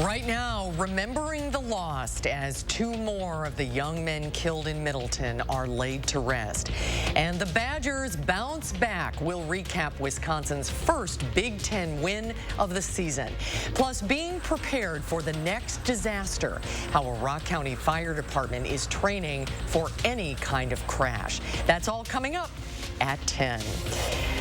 Right now, remembering the lost as two more of the young men killed in Middleton are laid to rest. And the Badgers bounce back. We'll recap Wisconsin's first Big Ten win of the season. Plus, being prepared for the next disaster, how a Rock County Fire Department is training for any kind of crash. That's all coming up at 10.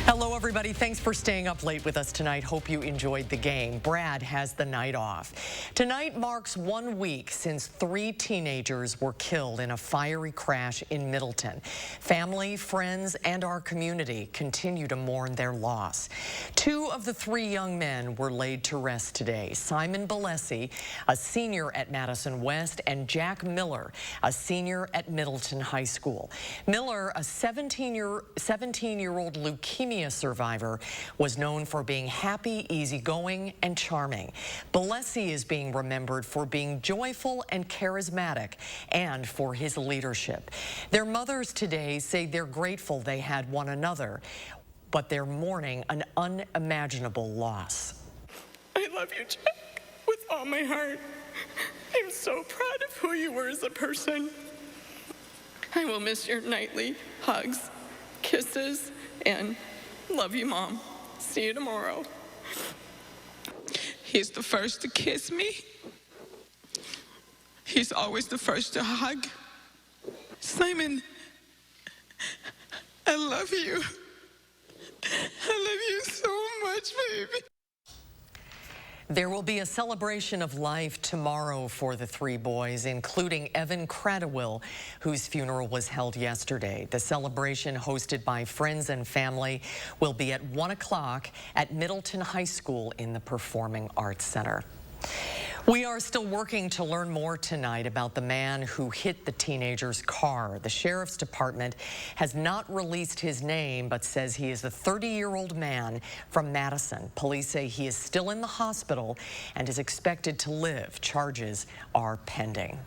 Hello, everybody. Thanks for staying up late with us tonight. Hope you enjoyed the game. Brad has the night off. Tonight marks 1 week since 3 teenagers were killed in a fiery crash in Middleton. Family, friends, and our community continue to mourn their loss. 2 of the 3 young men were laid to rest today. Simon Balesi, a senior at Madison West, and Jack Miller, a senior at Middleton High School. Miller, a 17-year-old leukemia survivor, was known for being happy, easygoing, and charming. Balesi is being remembered for being joyful and charismatic and for his leadership. Their mothers today say they're grateful they had one another, but they're mourning an unimaginable loss. I love you, Jack, with all my heart. I'm so proud of who you were as a person. I will miss your nightly hugs, kisses, and love you, Mom. See you tomorrow. He's the first to kiss me. He's always the first to hug. Simon, I love you. I love you so much, baby. There will be a celebration of life tomorrow for the 3 boys, including Evan Cradwell, whose funeral was held yesterday. The celebration, hosted by friends and family, will be at 1 o'clock at Middleton High School in the Performing Arts Center. We are still working to learn more tonight about the man who hit the teenager's car. The Sheriff's Department has not released his name, but says he is a 30-year-old man from Madison. Police say he is still in the hospital and is expected to live. Charges are pending.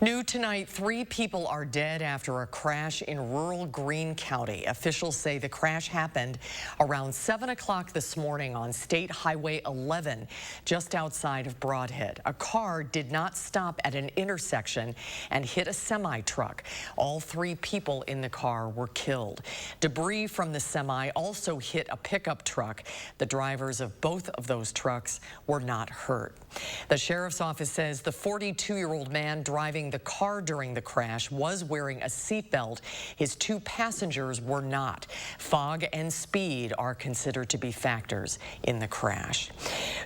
New tonight, 3 people are dead after a crash in rural Greene County. Officials say the crash happened around 7 o'clock this morning on State Highway 11, just outside of Broadhead. A car did not stop at an intersection and hit a semi-truck. All 3 people in the car were killed. Debris from the semi also hit a pickup truck. The drivers of both of those trucks were not hurt. The sheriff's office says the 42-year-old man driving the car during the crash was wearing a seatbelt. His 2 passengers were not. Fog and speed are considered to be factors in the crash.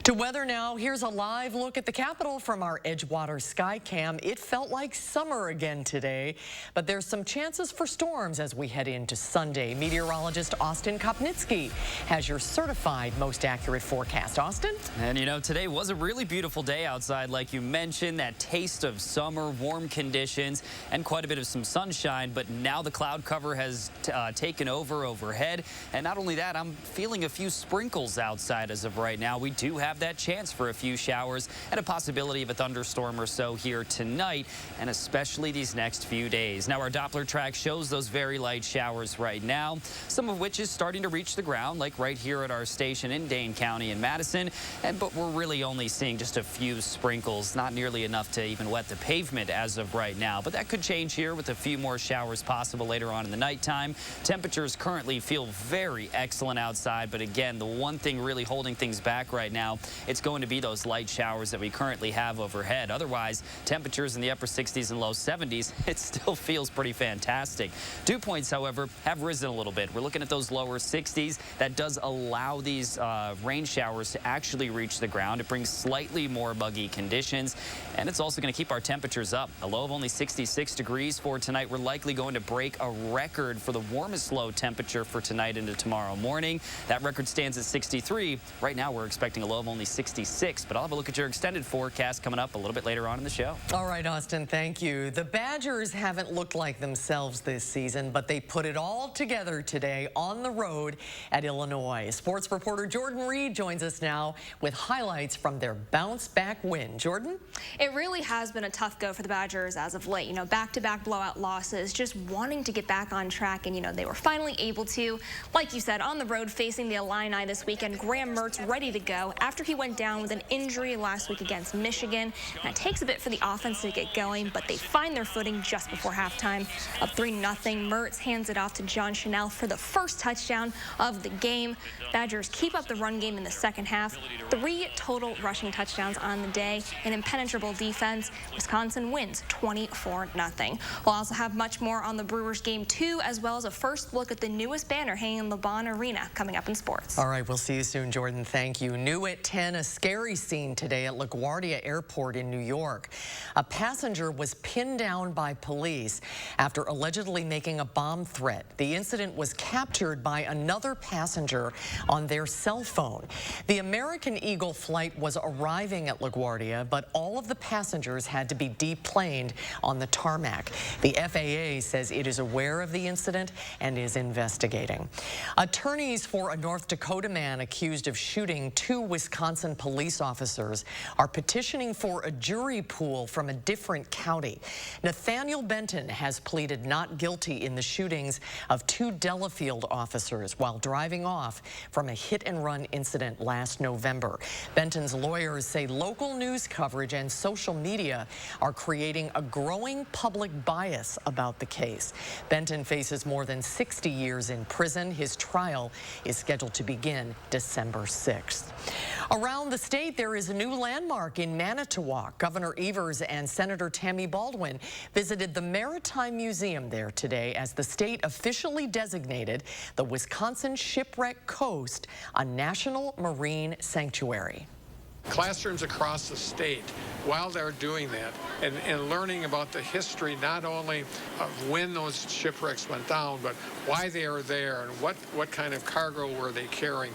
To weather now, here's a live look at the Capitol from our Edgewater Skycam. It felt like summer again today, but there's some chances for storms as we head into Sunday. Meteorologist Austin Kopnitsky has your certified most accurate forecast. Austin? And you know, today was a really beautiful day outside, like you mentioned, that taste of summer, warm conditions, and quite a bit of some sunshine, but now the cloud cover has taken over overhead. And not only that, I'm feeling a few sprinkles outside as of right now. We do have that chance for a few showers and a possibility of a thunderstorm or so here tonight, and especially these next few days. Now, our Doppler track shows those very light showers right now, some of which is starting to reach the ground, like right here at our station in Dane County in Madison, but we're really only seeing just a few sprinkles, not nearly enough to even wet the pavement as of right now. But that could change here with a few more showers possible later on in the nighttime. Temperatures currently feel very excellent outside, but again, the one thing really holding things back right now, it's going to be those light showers that we currently have overhead. Otherwise, temperatures in the upper 60s and low 70s, it still feels pretty fantastic. Dew points, however, have risen a little bit. We're looking at those lower 60s. That does allow these rain showers to actually reach the ground. It brings slightly more muggy conditions, and it's also going to keep our temperatures up. A low of only 66 degrees for tonight. We're likely going to break a record for the warmest low temperature for tonight into tomorrow morning. That record stands at 63. Right now, we're expecting a low of only 66, but I'll have a look at your extended forecast coming up a little bit later on in the show. All right, Austin, thank you. The Badgers haven't looked like themselves this season, but they put it all together today on the road at Illinois. Sports reporter Jordan Reed joins us now with highlights from their bounce-back win. Jordan? It really has been a tough go for the Badgers as of late. You know, back-to-back blowout losses, just wanting to get back on track, and, you know, they were finally able to. Like you said, on the road facing the Illini this weekend, Graham Mertz ready to go after he went down with an injury last week against Michigan. And it takes a bit for the offense to get going, but they find their footing just before halftime. Up 3-0, Mertz hands it off to John Chanel for the first touchdown of the game. Badgers keep up the run game in the second half. 3 total rushing touchdowns on the day. An impenetrable defense. Wisconsin wins 24-0. We'll also have much more on the Brewers game too, as well as a first look at the newest banner hanging in LeBron Arena coming up in sports. All right, we'll see you soon, Jordan. Thank you. New at 10, a scary scene today at LaGuardia Airport in New York. A passenger was pinned down by police after allegedly making a bomb threat. The incident was captured by another passenger on their cell phone. The American Eagle flight was arriving at LaGuardia, but all of the passengers had to be deplaned on the tarmac. The FAA says it is aware of the incident and is investigating. Attorneys for a North Dakota man accused of shooting 2 Wisconsin police officers are petitioning for a jury pool from a different county. Nathaniel Benton has pleaded not guilty in the shootings of 2 Delafield officers while driving off from a hit-and-run incident last November. Benton's lawyers say local news coverage and social media are creating a growing public bias about the case. Benton faces more than 60 years in prison. His trial is scheduled to begin December 6th. Around the state, there is a new landmark in Manitowoc. Governor Evers and Senator Tammy Baldwin visited the Maritime Museum there today as the state officially designated the Wisconsin Shipwreck Coast a national marine sanctuary. Classrooms across the state, while they're doing that and learning about the history not only of when those shipwrecks went down, but why they are there and what kind of cargo were they carrying.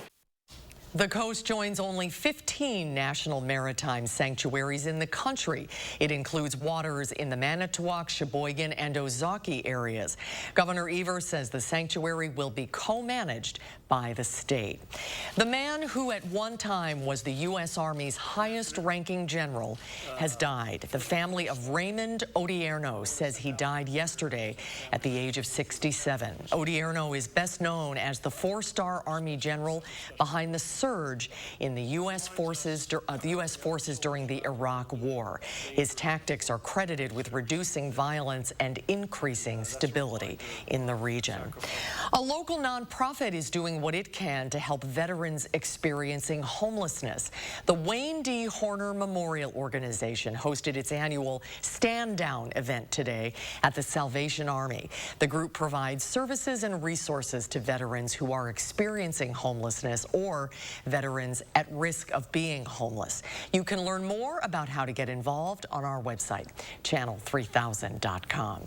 The coast joins only 15 national maritime sanctuaries in the country. It includes waters in the Manitowoc, Sheboygan, and Ozaukee areas. Governor Evers says the sanctuary will be co-managed by the state. The man who at one time was the U.S. Army's highest-ranking general has died. The family of Raymond Odierno says he died yesterday at the age of 67. Odierno is best known as the 4-star Army general behind the surge in the U.S. forces during the Iraq War. His tactics are credited with reducing violence and increasing stability in the region. A local nonprofit is doing what it can to help veterans experiencing homelessness. The Wayne D. Horner Memorial Organization hosted its annual Stand Down event today at the Salvation Army. The group provides services and resources to veterans who are experiencing homelessness or veterans at risk of being homeless. You can learn more about how to get involved on our website, channel3000.com.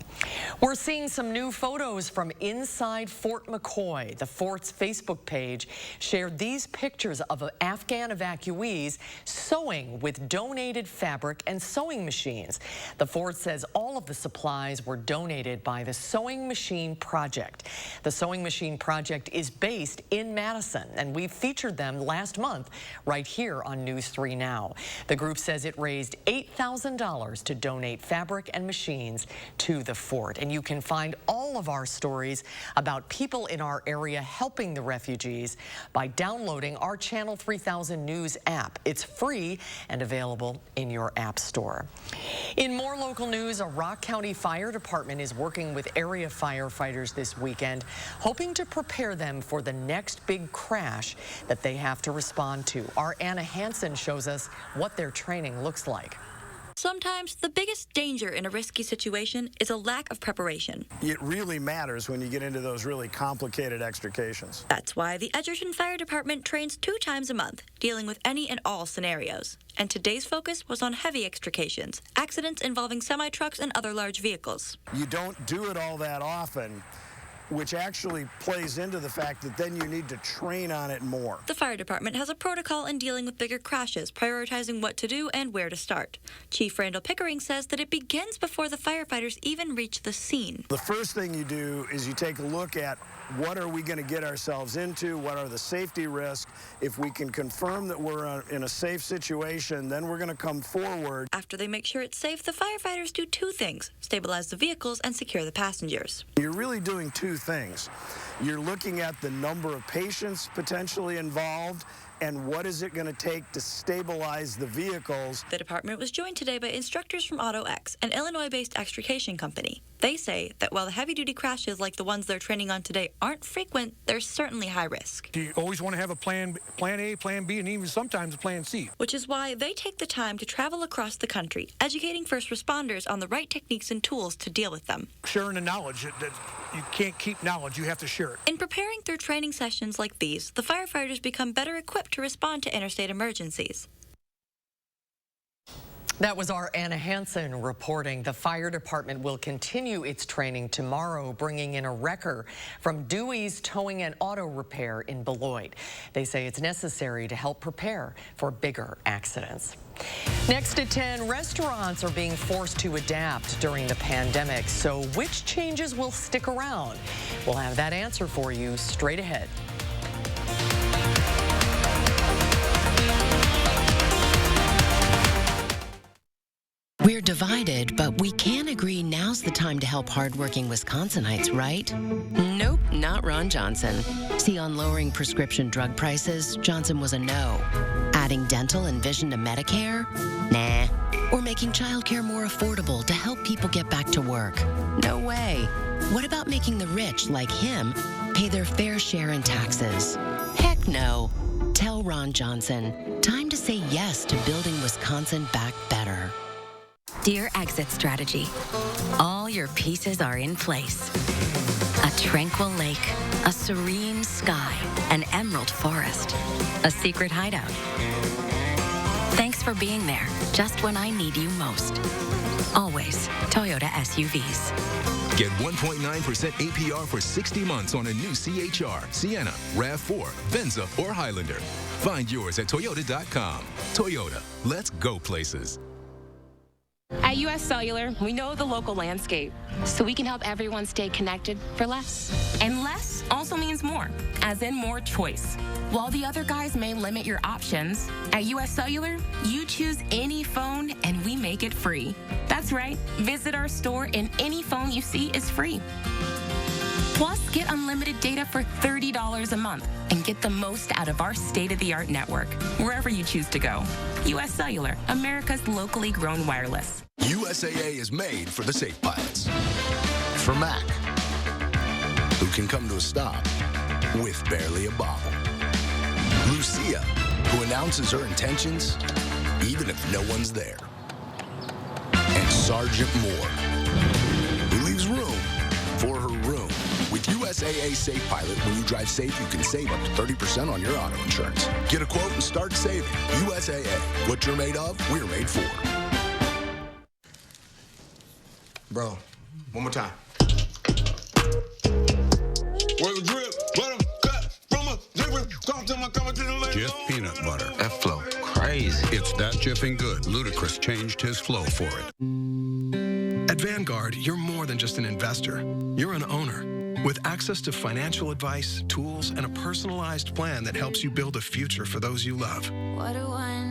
We're seeing some new photos from inside Fort McCoy. The fort's Facebook page shared these pictures of Afghan evacuees sewing with donated fabric and sewing machines. The fort says all of the supplies were donated by the Sewing Machine Project. The Sewing Machine Project is based in Madison, and we've featured them last month right here on News 3 Now. The group says it raised $8,000 to donate fabric and machines to the fort. And you can find all of our stories about people in our area helping the refugees by downloading our Channel 3000 News app. It's free and available in your app store. In more local news, a Rock County Fire Department is working with area firefighters this weekend, hoping to prepare them for the next big crash that they have to respond to. Our Anna Hansen shows us what their training looks like. Sometimes the biggest danger in a risky situation is a lack of preparation. It really matters when you get into those really complicated extrications. That's why the Edgerton Fire Department trains 2 times a month, dealing with any and all scenarios. And today's focus was on heavy extrications, accidents involving semi-trucks and other large vehicles. You don't do it all that often, which actually plays into the fact that then you need to train on it more. The fire department has a protocol in dealing with bigger crashes, prioritizing what to do and where to start. Chief Randall Pickering says that it begins before the firefighters even reach the scene. The first thing you do is you take a look at what are we going to get ourselves into, what are the safety risks. If we can confirm that we're in a safe situation, then we're going to come forward. After they make sure it's safe, the firefighters do 2 things: stabilize the vehicles and secure the passengers. You're really doing 2 things. You're looking at the number of patients potentially involved and what is it going to take to stabilize the vehicles. The department was joined today by instructors from AutoX, an Illinois-based extrication company. They say that while the heavy-duty crashes like the ones they're training on today aren't frequent, they're certainly high risk. You always want to have a plan A, plan B, and even sometimes a plan C. Which is why they take the time to travel across the country, educating first responders on the right techniques and tools to deal with them. Sharing the knowledge. That you can't keep knowledge, you have to share it. In preparing through training sessions like these, the firefighters become better equipped to respond to interstate emergencies. That was our Anna Hansen reporting. The fire department will continue its training tomorrow, bringing in a wrecker from Dewey's Towing and Auto Repair in Beloit. They say it's necessary to help prepare for bigger accidents. Next at 10, restaurants are being forced to adapt during the pandemic. So which changes will stick around? We'll have that answer for you straight ahead. We're divided, but we can agree now's the time to help hardworking Wisconsinites, right? Nope, not Ron Johnson. See, on lowering prescription drug prices, Johnson was a no. Adding dental and vision to Medicare? Nah. Or making childcare more affordable to help people get back to work? No way. What about making the rich, like him, pay their fair share in taxes? Heck no. Tell Ron Johnson, time to say yes to building Wisconsin back better. Dear Exit Strategy, all your pieces are in place. A tranquil lake, a serene sky, an emerald forest, a secret hideout. Thanks for being there, just when I need you most. Always Toyota SUVs. Get 1.9% APR for 60 months on a new CHR, Sienna, RAV4, Venza, or Highlander. Find yours at Toyota.com. Toyota, let's go places. At U.S. Cellular, we know the local landscape, so we can help everyone stay connected for less. And less also means more, as in more choice. While the other guys may limit your options, at U.S. Cellular, you choose any phone and we make it free. That's right. Visit our store and any phone you see is free. Plus, get unlimited data for $30 a month and get the most out of our state-of-the-art network, wherever you choose to go. U.S. Cellular, America's locally grown wireless. USAA is made for the safe pilots. For Mac, who can come to a stop with barely a bobble. Lucia, who announces her intentions even if no one's there. And Sergeant Moore, who leaves room for her room. With USAA Safe Pilot, when you drive safe, you can save up to 30% on your auto insurance. Get a quote and start saving. USAA. What you're made of, we're made for. Bro, one more time. Where the drip, butter, cut from a different, come to my coming to the left. Jif peanut butter. That flow crazy. It's that jiffing good. Ludacris changed his flow for it. At Vanguard, you're more than just an investor. You're an owner. With access to financial advice, tools, and a personalized plan that helps you build a future for those you love.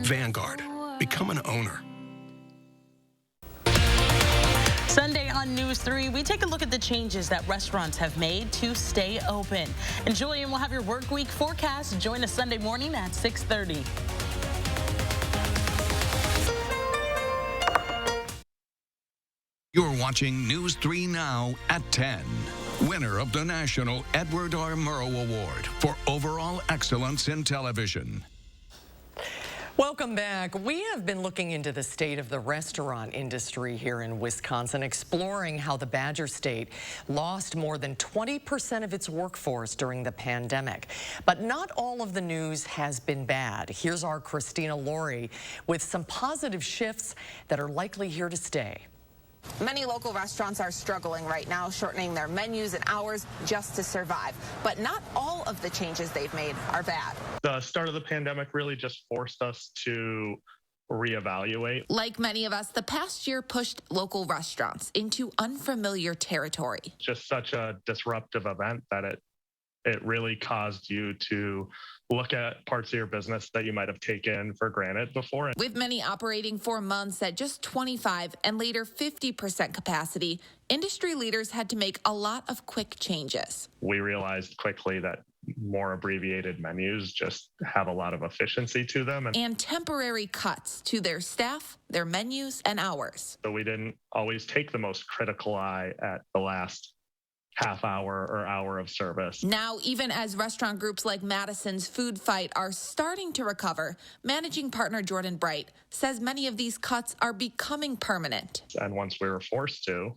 Vanguard. Become an owner. Sunday on News 3, we take a look at the changes that restaurants have made to stay open. Enjoy, and we'll have your work week forecast. Join us Sunday morning at 6:30. You're watching News 3 Now at 10. Winner of the National Edward R. Murrow Award for Overall Excellence in Television. Welcome back. We have been looking into the state of the restaurant industry here in Wisconsin, exploring how the Badger State lost more than 20% of its workforce during the pandemic. But not all of the news has been bad. Here's our Christina Laurie with some positive shifts that are likely here to stay. Many local restaurants are struggling right now, shortening their menus and hours just to survive. But not all of the changes they've made are bad. The start of the pandemic really just forced us to reevaluate. Like many of us, the past year pushed local restaurants into unfamiliar territory. Just such a disruptive event that it really caused you to look at parts of your business that you might have taken for granted before. With many operating for months at just 25 and later 50% capacity, industry leaders had to make a lot of quick changes. We realized quickly that more abbreviated menus just have a lot of efficiency to them. And temporary cuts to their staff, their menus, and hours. So we didn't always take the most critical eye at the last half hour or hour of service. Now, even as restaurant groups like Madison's Food Fight are starting to recover, managing partner Jordan Bright says many of these cuts are becoming permanent. And once we were forced to,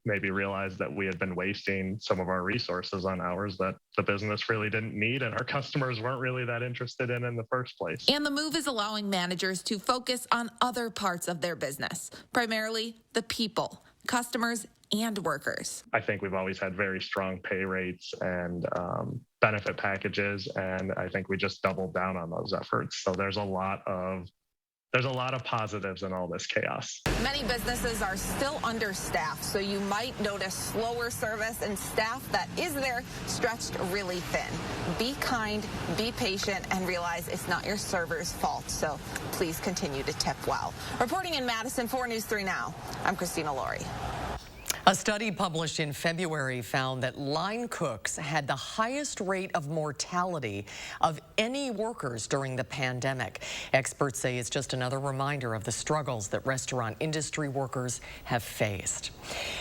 maybe realize that we had been wasting some of our resources on hours that the business really didn't need and our customers weren't really that interested in the first place. And the move is allowing managers to focus on other parts of their business, primarily the people, customers, and workers. I think we've always had very strong pay rates and benefit packages, and I think we just doubled down on those efforts. So there's a lot of positives in all this chaos. Many businesses are still understaffed, so you might notice slower service and staff that is there stretched really thin. Be kind, be patient, and realize it's not your server's fault. So please continue to tip well. Reporting in Madison for News 3 Now, I'm Christina Laurie. A study published in February found that line cooks had the highest rate of mortality of any workers during the pandemic. Experts say it's just another reminder of the struggles that restaurant industry workers have faced.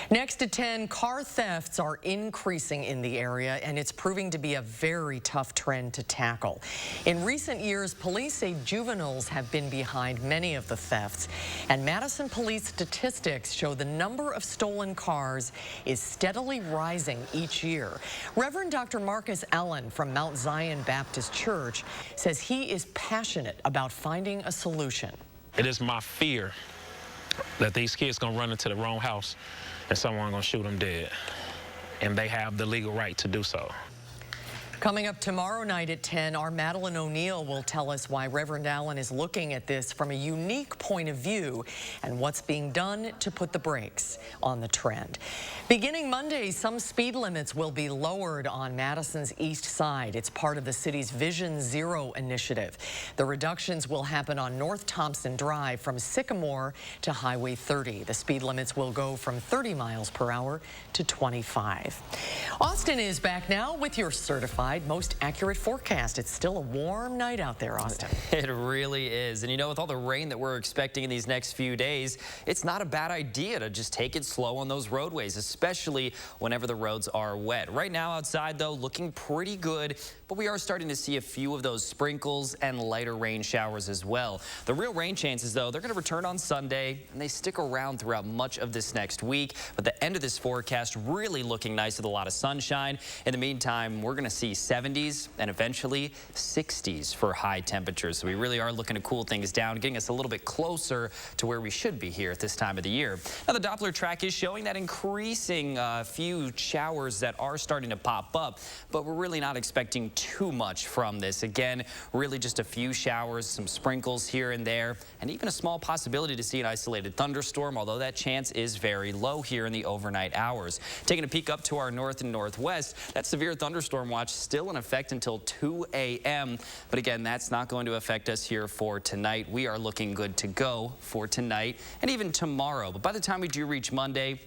Next at 10, car thefts are increasing in the area, and it's proving to be a very tough trend to tackle. In recent years, police say juveniles have been behind many of the thefts, and Madison police statistics show the number of stolen cars is steadily rising each year. Reverend Dr. Marcus Allen from Mount Zion Baptist Church says he is passionate about finding a solution. It is my fear that these kids gonna run into the wrong house and someone gonna shoot them dead, and they have the legal right to do so. Coming up tomorrow night at 10, our Madeline O'Neill will tell us why Reverend Allen is looking at this from a unique point of view and what's being done to put the brakes on the trend. Beginning Monday, some speed limits will be lowered on Madison's east side. It's part of the city's Vision Zero initiative. The reductions will happen on North Thompson Drive from Sycamore to Highway 30. The speed limits will go from 30 miles per hour to 25. Austin is back now with your certified most accurate forecast. It's still a warm night out there, Austin. It really is. And you know, with all the rain that we're expecting in these next few days, it's not a bad idea to just take it slow on those roadways, especially whenever the roads are wet. Right now outside, though, looking pretty good, but we are starting to see a few of those sprinkles and lighter rain showers as well. The real rain chances, though, they're going to return on Sunday, and they stick around throughout much of this next week. But the end of this forecast really looking nice with a lot of sunshine. In the meantime, we're going to see 70s and eventually 60s for high temperatures. So we really are looking to cool things down, getting us a little bit closer to where we should be here at this time of the year. Now, the Doppler track is showing that increasing few showers that are starting to pop up, but we're really not expecting too much from this. Again, really just a few showers, some sprinkles here and there, and even a small possibility to see an isolated thunderstorm, although that chance is very low here in the overnight hours. Taking a peek up to our north and northwest, that severe thunderstorm watch still in effect until 2 a.m. But again, that's not going to affect us here for tonight. We are looking good to go for tonight and even tomorrow. But by the time we do reach Monday,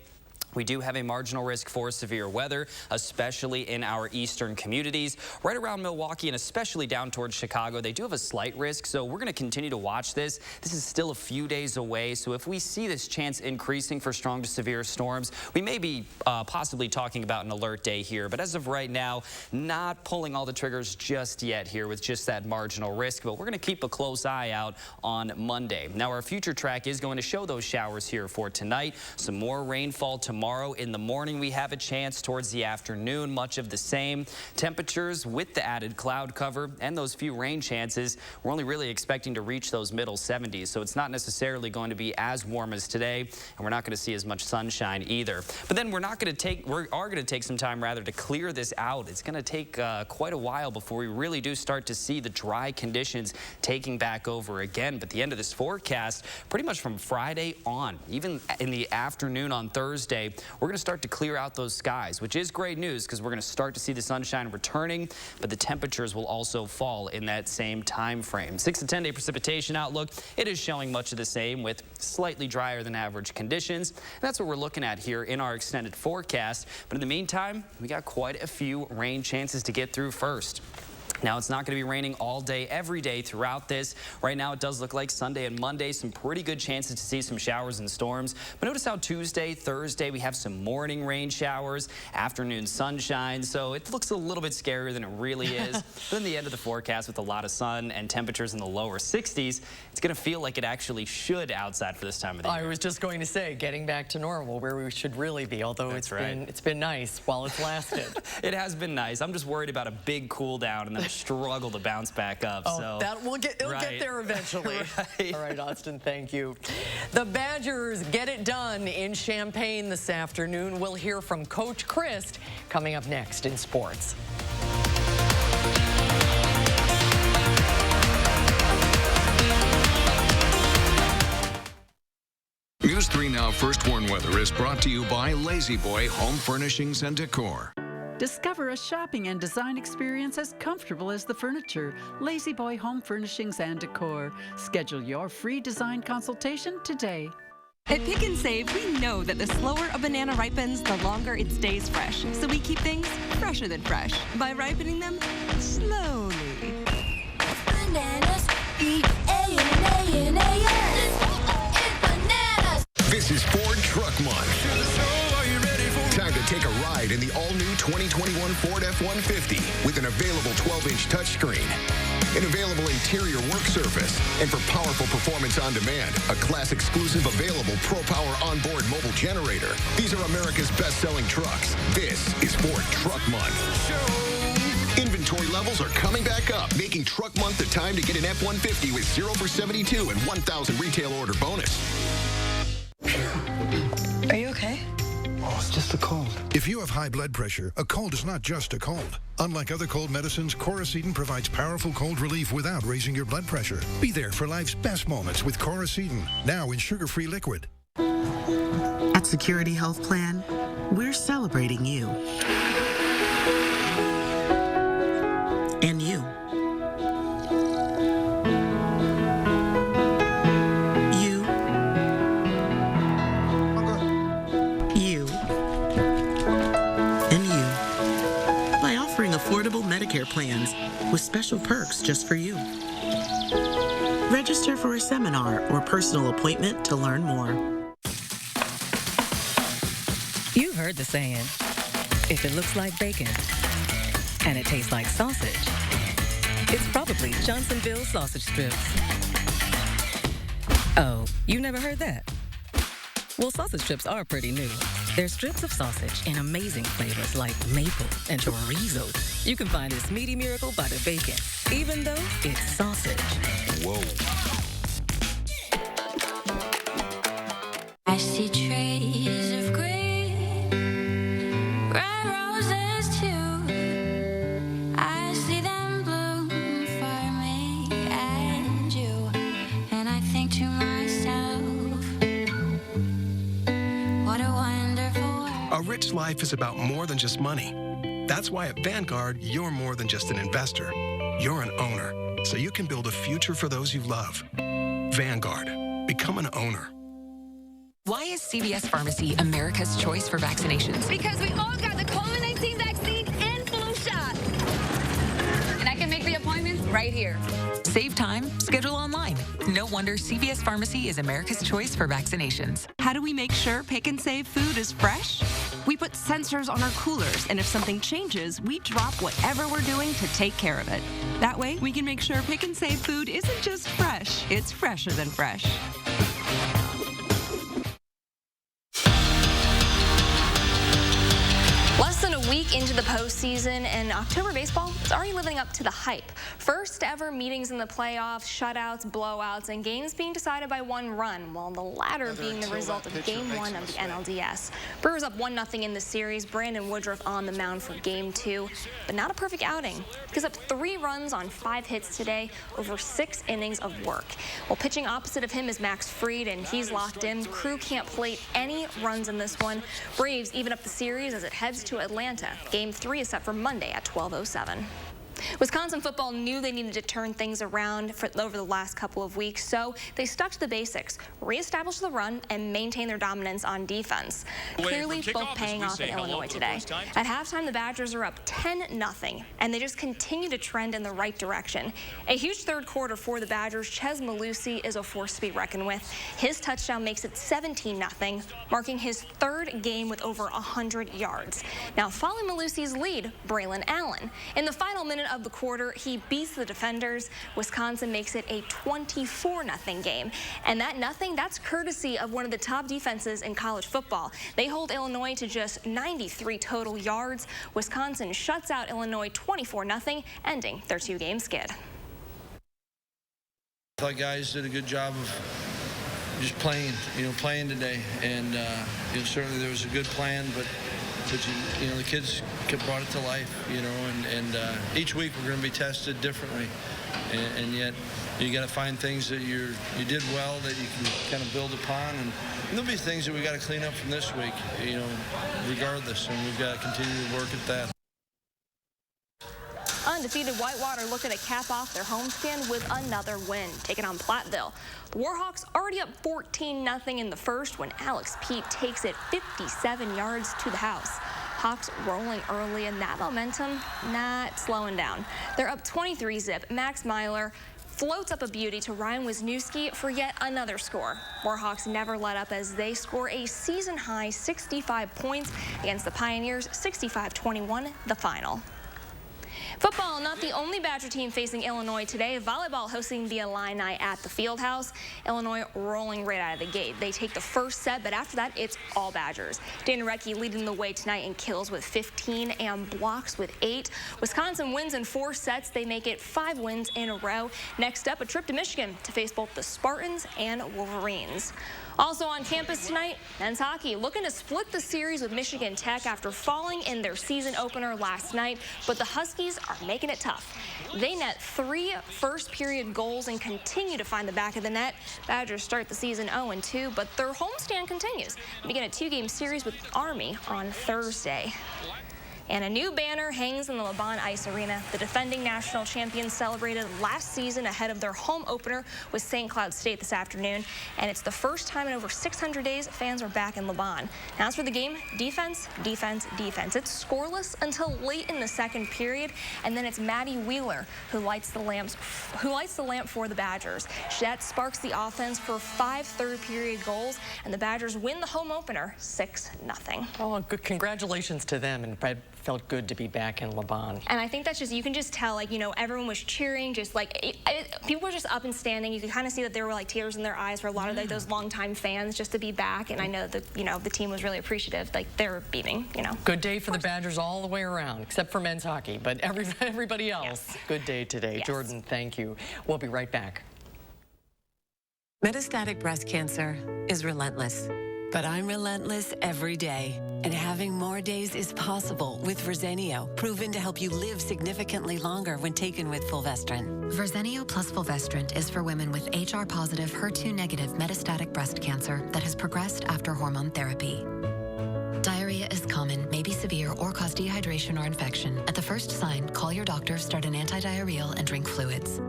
we do have a marginal risk for severe weather, especially in our eastern communities. Right around Milwaukee and especially down towards Chicago, they do have a slight risk, so we're going to continue to watch this. This is still a few days away, so if we see this chance increasing for strong to severe storms, we may be possibly talking about an alert day here. But as of right now, not pulling all the triggers just yet here with just that marginal risk, but we're going to keep a close eye out on Monday. Now, our future track is going to show those showers here for tonight. Some more rainfall tomorrow. In the morning, we have a chance. Towards the afternoon, much of the same. Temperatures with the added cloud cover and those few rain chances, we're only really expecting to reach those middle 70s. So it's not necessarily going to be as warm as today, and we're not going to see as much sunshine either. But then we are going to take some time rather to clear this out. It's going to take quite a while before we really do start to see the dry conditions taking back over again. But the end of this forecast, pretty much from Friday on, even in the afternoon on Thursday, Tuesday, we're going to start to clear out those skies, which is great news because we're going to start to see the sunshine returning, but the temperatures will also fall in that same time frame. 6 to 10 day precipitation outlook, it is showing much of the same with slightly drier than average conditions. And that's what we're looking at here in our extended forecast. But in the meantime, we got quite a few rain chances to get through first. Now, it's not going to be raining all day, every day throughout this. Right now, it does look like Sunday and Monday, some pretty good chances to see some showers and storms. But notice how Tuesday, Thursday, we have some morning rain showers, afternoon sunshine. So it looks a little bit scarier than it really is. But in the end of the forecast, with a lot of sun and temperatures in the lower 60s, it's going to feel like it actually should outside for this time of the year. I was just going to say, getting back to normal, where we should really be, although it's been nice while it's lasted. It has been nice. I'm just worried about a big cool down and then struggle to bounce back up. Oh, so it'll get there eventually. Right. All right, Austin, thank you. The Badgers get it done in Champaign this afternoon. We'll hear from Coach Christ coming up next in sports. News 3 Now First Warn Weather is brought to you by Lazy Boy Home Furnishings and Decor. Discover a shopping and design experience as comfortable as the furniture. Lazy Boy Home Furnishings and Decor. Schedule your free design consultation today. At Pick and Save, we know that the slower a banana ripens, the longer it stays fresh. So we keep things fresher than fresh by ripening them slowly. Bananas, This is Ford Truck Month. Time to take a ride in the all-new 2021 Ford F-150 with an available 12-inch touchscreen, an available interior work surface, and for powerful performance on demand, a class-exclusive available ProPower onboard mobile generator. These are America's best-selling trucks. This is Ford Truck Month. Inventory levels are coming back up, making Truck Month the time to get an F-150 with 0 for 72 and 1,000 retail order bonus. Are you okay? Oh, it's just a cold. If you have high blood pressure, a cold is not just a cold. Unlike other cold medicines, Coracetin provides powerful cold relief without raising your blood pressure. Be there for life's best moments with Coracetin, now in sugar-free liquid. At Security Health Plan, we're celebrating you. And you. Affordable Medicare plans with special perks just for you. Register for a seminar or personal appointment to learn more. You've heard the saying, if it looks like bacon and it tastes like sausage, it's probably Johnsonville sausage strips. Oh, you never heard that? Well, sausage strips are pretty new. They're strips of sausage in amazing flavors like maple and chorizo. You can find this meaty miracle by the bacon, even though it's sausage. Whoa. I see trees of green, red roses too. I see them bloom for me and you. And I think to myself, what a wonderful world. A rich life is about more than just money. That's why at Vanguard, you're more than just an investor. You're an owner, so you can build a future for those you love. Vanguard. Become an owner. Why is CVS Pharmacy America's choice for vaccinations? Because we all got the COVID-19 vaccine and flu shot. And I can make the appointments right here. Save time, schedule online. No wonder CVS Pharmacy is America's choice for vaccinations. How do we make sure Pick and Save food is fresh? We put sensors on our coolers, and if something changes, we drop whatever we're doing to take care of it. That way, we can make sure Pick and Save food isn't just fresh, it's fresher than fresh. Less than a week week into the postseason, and October baseball is already living up to the hype. First ever meetings in the playoffs, shutouts, blowouts, and games being decided by one run, while the latter being the result of Game 1 of the NLDS. Brewers up 1-0 in the series. Brandon Woodruff on the mound for Game 2, but not a perfect outing. Gives up 3 runs on 5 hits today, over 6 innings of work. Well, pitching opposite of him is Max Fried, and he's locked in. Crew can't plate any runs in this one. Braves even up the series as it heads to Atlanta. Game 3 is set for Monday at 12:07. Wisconsin football knew they needed to turn things around over the last couple of weeks, so they stuck to the basics, reestablished the run, and maintained their dominance on defense. Clearly both paying off in Illinois today. At halftime, the Badgers are up 10-0, and they just continue to trend in the right direction. A huge third quarter for the Badgers. Ches Malusi is a force to be reckoned with. His touchdown makes it 17-0, marking his 3rd game with over 100 yards. Now, following Malusi's lead, Braylon Allen. In the final minute of the quarter, he beats the defenders. Wisconsin makes it a 24-0 game. And that nothing, that's courtesy of one of the top defenses in college football. They hold Illinois to just 93 total yards. Wisconsin shuts out Illinois 24-0, ending their 2-game skid. I thought guys did a good job of just playing today. And certainly there was a good plan, but the kids brought it to life, and each week we're going to be tested differently, and yet you got to find things that you did well that you can kind of build upon, and there'll be things that we got to clean up from this week, regardless, and we've got to continue to work at that. Undefeated Whitewater looking to cap off their homestand with another win, taking on Platteville. The Warhawks already up 14-0 in the first when Alex Pete takes it 57 yards to the house. Hawks rolling early, and that momentum not slowing down. They're up 23-0. Max Myler floats up a beauty to Ryan Wisniewski for yet another score. Warhawks never let up as they score a season-high 65 points against the Pioneers, 65-21, the final. Football, not the only Badger team facing Illinois today. Volleyball hosting the Illini at the Fieldhouse. Illinois rolling right out of the gate. They take the first set, but after that, it's all Badgers. Dana Recchi leading the way tonight in kills with 15 and blocks with 8. Wisconsin wins in 4 sets. They make it 5 wins in a row. Next up, a trip to Michigan to face both the Spartans and Wolverines. Also on campus tonight, men's hockey looking to split the series with Michigan Tech after falling in their season opener last night, but the Huskies are making it tough. They net 3 first-period goals and continue to find the back of the net. Badgers start the season 0-2, but their homestand continues. Begin a 2-game series with Army on Thursday. And a new banner hangs in the LeBon Ice Arena. The defending national champions celebrated last season ahead of their home opener with St. Cloud State this afternoon. And it's the first time in over 600 days fans are back in LeBon. Now, as for the game, defense, defense, defense. It's scoreless until late in the second period, and then it's Maddie Wheeler who lights the lamp for the Badgers. That sparks the offense for 5 third-period goals, and the Badgers win the home opener 6-0. Oh, good. Congratulations to them, and felt good to be back in LeBon. And I think that's just, you can just tell, everyone was cheering, just people were just up and standing. You could kind of see that there were tears in their eyes for a lot of those longtime fans just to be back. And I know that, the team was really appreciative. They were beaming, Good day for the Badgers all the way around, except for men's hockey, but everybody else. Yes. Good day today. Yes. Jordan, thank you. We'll be right back. Metastatic breast cancer is relentless, but I'm relentless every day. And having more days is possible with Verzenio, proven to help you live significantly longer when taken with fulvestrant. Verzenio plus fulvestrant is for women with HR-positive, HER2-negative metastatic breast cancer that has progressed after hormone therapy. Diarrhea is common, may be severe, or cause dehydration or infection. At the first sign, call your doctor, start an antidiarrheal, and drink fluids.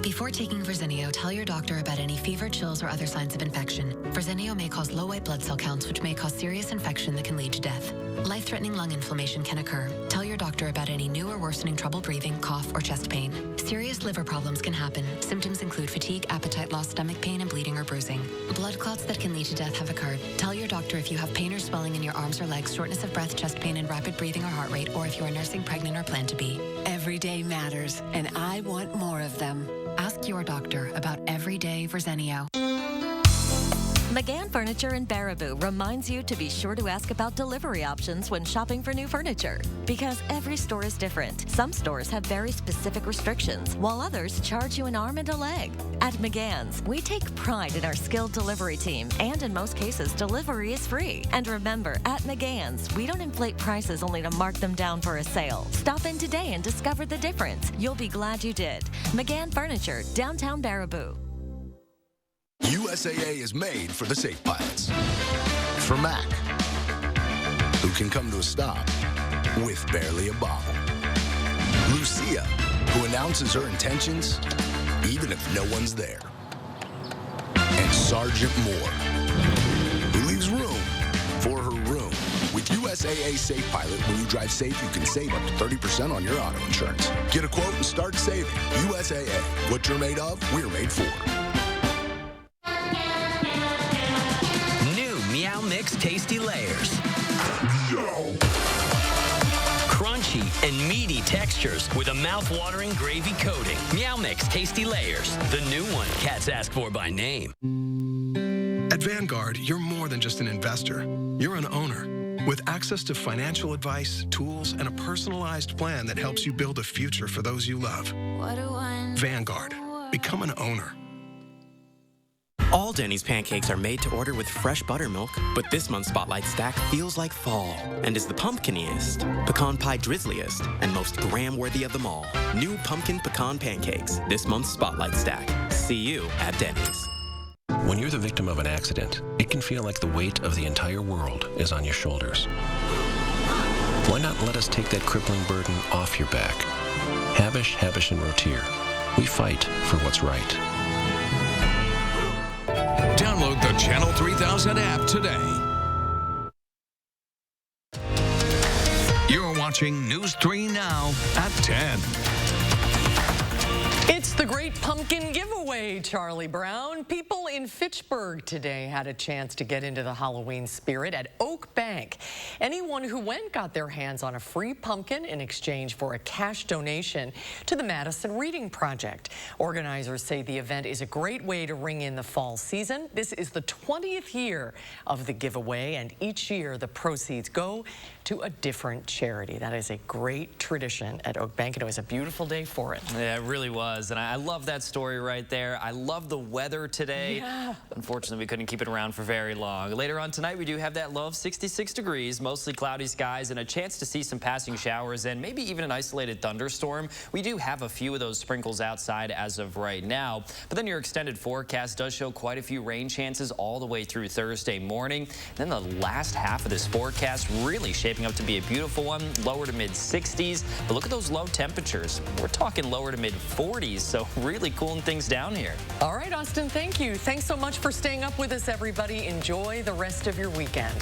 Before taking Verzenio, tell your doctor about any fever, chills, or other signs of infection. Verzenio may cause low white blood cell counts, which may cause serious infection that can lead to death. Life-threatening lung inflammation can occur. Tell your doctor about any new or worsening trouble breathing, cough, or chest pain. Serious liver problems can happen. Symptoms include fatigue, appetite loss, stomach pain, and bleeding or bruising. Blood clots that can lead to death have occurred. Tell your doctor if you have pain or swelling in your arms or legs, shortness of breath, chest pain, and rapid breathing or heart rate, or if you are nursing, pregnant, or plan to be. Every day matters, and I want more of them. Ask your doctor about everyday Verzenio. McGann Furniture in Baraboo reminds you to be sure to ask about delivery options when shopping for new furniture. Because every store is different. Some stores have very specific restrictions, while others charge you an arm and a leg. At McGann's, we take pride in our skilled delivery team, and in most cases, delivery is free. And remember, at McGann's, we don't inflate prices only to mark them down for a sale. Stop in today and discover the difference. You'll be glad you did. McGann Furniture, downtown Baraboo. USAA is made for the safe pilots. For Mac, who can come to a stop with barely a bobble. Lucia, who announces her intentions even if no one's there. And Sergeant Moore, who leaves room for her room. With USAA Safe Pilot, when you drive safe, you can save up to 30% on your auto insurance. Get a quote and start saving. USAA, what you're made of, we're made for. Meow Mix Tasty Layers. Crunchy and meaty textures with a mouth-watering gravy coating. Meow Mix Tasty Layers. The new one cats ask for by name. At Vanguard, you're more than just an investor. You're an owner with access to financial advice, tools, and a personalized plan that helps you build a future for those you love. Vanguard. Become an owner. All Denny's pancakes are made to order with fresh buttermilk, but this month's Spotlight Stack feels like fall and is the pumpkiniest, pecan pie drizzliest, and most gram-worthy of them all. New pumpkin pecan pancakes, this month's Spotlight Stack. See you at Denny's. When you're the victim of an accident, it can feel like the weight of the entire world is on your shoulders. Why not let us take that crippling burden off your back? Habish, Habish, and Rotier. We fight for what's right. Download the Channel 3000 app today. You're watching News 3 Now at 10. It's the Great Pumpkin Giveaway, Charlie Brown. People in Fitchburg today had a chance to get into the Halloween spirit at Oak Bank. Anyone who went got their hands on a free pumpkin in exchange for a cash donation to the Madison Reading Project. Organizers say the event is a great way to ring in the fall season. This is the 20th year of the giveaway, and each year the proceeds go to a different charity. That is a great tradition at Oak Bank, and it was a beautiful day for it. Yeah, it really was, and I love that story right there. I love the weather today. Yeah. Unfortunately, we couldn't keep it around for very long. Later on tonight, we do have that low of 66 degrees, mostly cloudy skies, and a chance to see some passing showers and maybe even an isolated thunderstorm. We do have a few of those sprinkles outside as of right now, but then your extended forecast does show quite a few rain chances all the way through Thursday morning. Then the last half of this forecast really shaping up to be a beautiful one, lower to mid-60s. But look at those low temperatures. We're talking lower to mid-40s, so really cooling things down here. All right, Austin, thank you. Thanks so much for staying up with us, everybody. Enjoy the rest of your weekend.